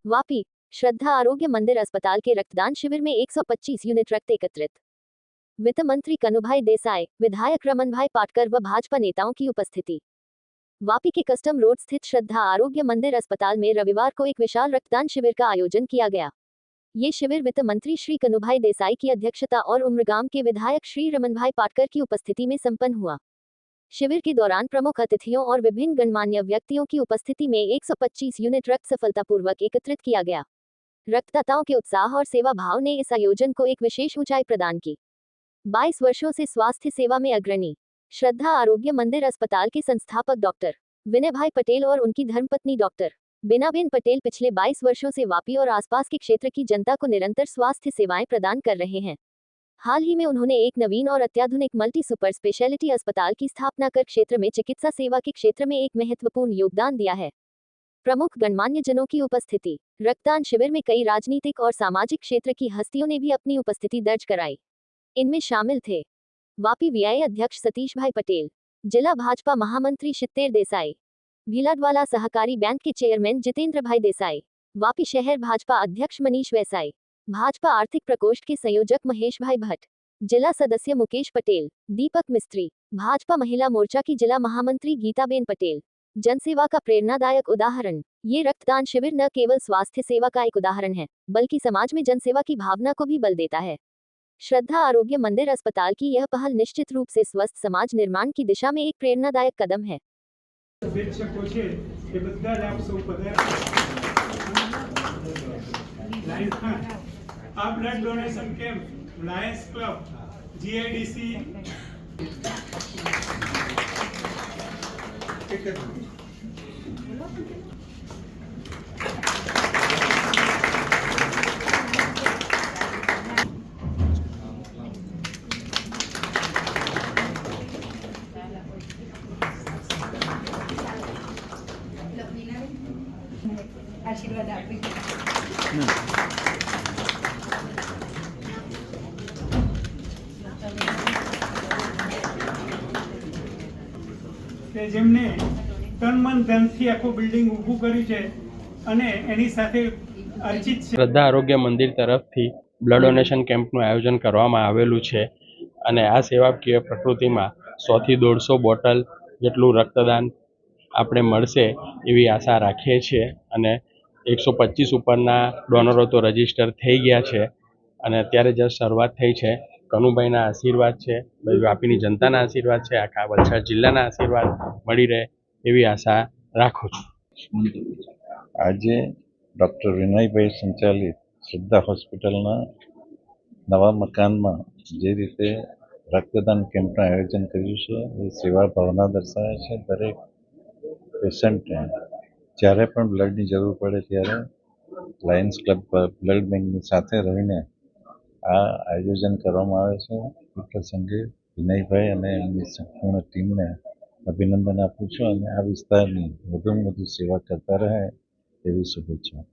वापी श्रद्धा आरोग्य मंदिर अस्पताल के रक्तदान शिविर में 125 यूनिट रक्त एकत्रित। वित्त मंत्री कनुभाई देसाई, विधायक रमनभाई पाटकर व भाजपा नेताओं की उपस्थिति। वापी के कस्टम रोड स्थित श्रद्धा आरोग्य मंदिर अस्पताल में रविवार को एक विशाल रक्तदान शिविर का आयोजन किया गया। ये शिविर वित्त मंत्री श्री कनुभाई देसाई की अध्यक्षता और उम्रगाम के विधायक श्री रमनभाई पाटकर की उपस्थिति में संपन्न हुआ। शिविर के दौरान प्रमुख अतिथियों और विभिन्न गणमान्य व्यक्तियों की उपस्थिति में 125 यूनिट रक्त सफलतापूर्वक एकत्रित किया गया। रक्तदाताओं के उत्साह और सेवा भाव ने इस आयोजन को एक विशेष ऊंचाई प्रदान की। 22 वर्षों से स्वास्थ्य सेवा में अग्रणी श्रद्धा आरोग्य मंदिर अस्पताल के संस्थापक डॉक्टर विनय भाई पटेल और उनकी धर्मपत्नी डॉक्टर बीनाबेन पटेल पिछले 22 वर्षों से वापी और आसपास के क्षेत्र की जनता को निरंतर स्वास्थ्य सेवाएं प्रदान कर रहे हैं। हाल ही में उन्होंने एक नवीन और अत्याधुनिक मल्टी सुपर स्पेशलिटी अस्पताल की स्थापना कर क्षेत्र में चिकित्सा सेवा के क्षेत्र में एक महत्वपूर्ण योगदान दिया है। प्रमुख गणमान्य जनों की उपस्थिति। रक्तदान शिविर में कई राजनीतिक और सामाजिक क्षेत्र की हस्तियों ने भी अपनी उपस्थिति दर्ज कराई। इनमें शामिल थे वापी वीआई अध्यक्ष सतीश भाई पटेल, जिला भाजपा महामंत्री शित्तेर देसाई, भीलाडवाला सहकारी बैंक के चेयरमैन जितेंद्र भाई देसाई, वापी शहर भाजपा अध्यक्ष मनीष वैसाई, भाजपा आर्थिक प्रकोष्ठ के संयोजक महेश भाई भट्ट, जिला सदस्य मुकेश पटेल, दीपक मिस्त्री, भाजपा महिला मोर्चा की जिला महामंत्री गीताबेन पटेल। जनसेवा का प्रेरणादायक उदाहरण। ये रक्तदान शिविर न केवल स्वास्थ्य सेवा का एक उदाहरण है, बल्कि समाज में जनसेवा की भावना को भी बल देता है। श्रद्धा आरोग्य मंदिर अस्पताल की यह पहल निश्चित रूप से स्वस्थ समाज निर्माण की दिशा में एक प्रेरणादायक कदम है। Blood donation camp Lions club GIDC आशीर्वाद आपके જેમને તન મન ધનથી આખું બિલ્ડિંગ ઊભું કર્યું છે અને એની સાથે અર્ચિત શ્રદ્ધા આરોગ્ય મંદિર તરફથી બ્લડ ડોનેશન કેમ્પનું આયોજન કરવામાં આવેલું છે અને આ સેવાકીય પ્રકૃતિમાં 100 થી 150 બોટલ જેટલું રક્તદાન આપણે મળશે એવી આશા રાખીએ છીએ અને 125 ઉપરના ડોનરો તો રજીસ્ટર થઈ ગયા છે અને અત્યારે જસ્ટ શરૂઆત થઈ છે। કનુભાઈના આશીર્વાદ છે, વાપીની જનતાના આશીર્વાદ છે, આખા વલસાડ જિલ્લાના આશીર્વાદ મળી રહે એવી આશા રાખું છું। આજે ડૉક્ટર વિનયભાઈ સંચાલિત શ્રદ્ધા હોસ્પિટલના નવા મકાનમાં જે રીતે રક્તદાન કેમ્પનું આયોજન કર્યું છે એ સેવા ભાવના દર્શાવે છે। દરેક પેશન્ટને જ્યારે પણ બ્લડની જરૂર પડે ત્યારે લાયન્સ ક્લબ બ્લડ બેંકની સાથે રહીને આ આયોજન કરવામાં આવે છે। એ પ્રસંગે વિનયભાઈ અને એમની સંપૂર્ણ ટીમને અભિનંદન આપું છું અને આ વિસ્તારની વધુમાં વધુ સેવા કરતા રહે એવી શુભેચ્છા।